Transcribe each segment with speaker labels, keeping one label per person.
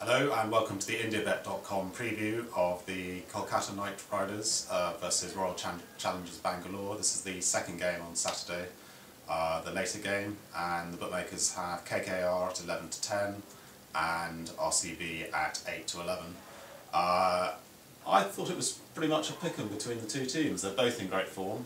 Speaker 1: Hello and welcome to the IndiaBet.com preview of the Kolkata Knight Riders versus Royal Challengers Bangalore. This is the second game on Saturday, the later game, and the bookmakers have KKR at 11 to 10 and RCB at 8 to 11. I thought it was pretty much a pick-em between the two teams. They're both in great form.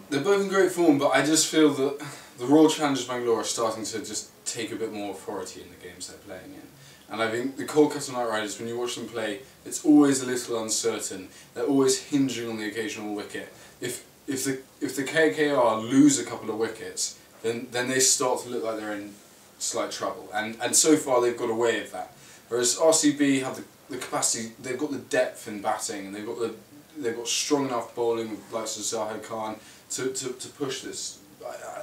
Speaker 2: They're both in great form, but I just feel that the Royal Challengers Bangalore are starting to just take a bit more authority in the games they're playing in. And I think the Kolkata Knight Riders, when you watch them play, it's always a little uncertain. They're always hinging on the occasional wicket. If the KKR lose a couple of wickets, then they start to look like they're in slight trouble. And so far they've got away with that. Whereas RCB have the capacity, they've got the depth in batting, and they've got strong enough bowling with likes of Zahed Khan to push this.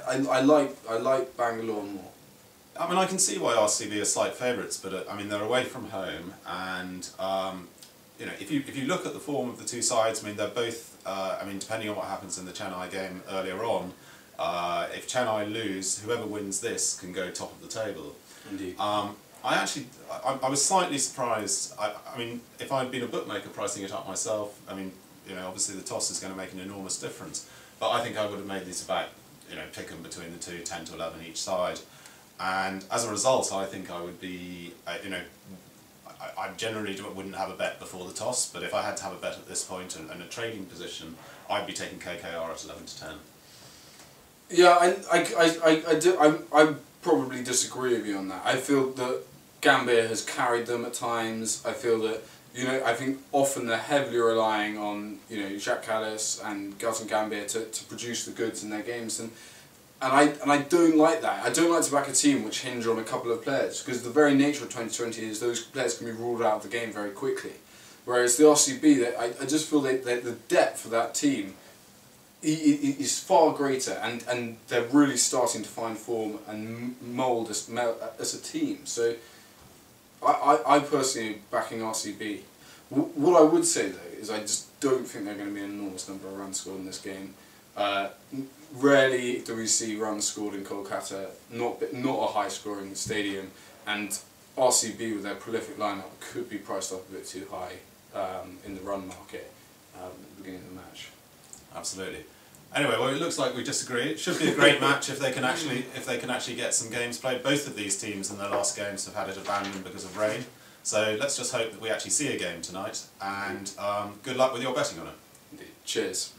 Speaker 2: I like Bangalore more.
Speaker 1: I mean, I can see why RCB are slight favourites, but I mean they're away from home, and you know, if you look at the form of the two sides, I mean they're both. I mean, depending on what happens in the Chennai game earlier on, if Chennai lose, whoever wins this can go top of the table.
Speaker 2: Indeed.
Speaker 1: I was slightly surprised. I mean, if I'd been a bookmaker pricing it up myself, I mean, you know, obviously the toss is going to make an enormous difference. But I think I would have made these about, you know, pick them between the two, 10 to 11 each side. And as a result, I think I would be, you know, I generally wouldn't have a bet before the toss, but if I had to have a bet at this point and a trading position, I'd be taking KKR at 11 to 10.
Speaker 2: Yeah, I probably disagree with you on that. I feel that Gambia has carried them at times. I feel that, you know, I think often they're heavily relying on, you know, Jacques Kallis and Gautam Gambia to produce the goods in their games, and I don't like that. I don't like to back a team which hinge on a couple of players, because the very nature of 2020 is those players can be ruled out of the game very quickly. Whereas the RCB, I just feel that the depth of that team is far greater, and they're really starting to find form and mould as a team. So I personally am backing RCB. What I would say though is I just don't think there are going to be an enormous number of runs scored in this game. Rarely do we see runs scored in Kolkata, not a high scoring stadium, and RCB with their prolific lineup could be priced up a bit too high in the run market at the beginning of the match.
Speaker 1: Absolutely. Anyway, well, it looks like we disagree. It should be a great match if they can actually get some games played. Both of these teams in their last games have had it abandoned because of rain. So let's just hope that we actually see a game tonight. And good luck with your betting on it.
Speaker 2: Indeed. Cheers.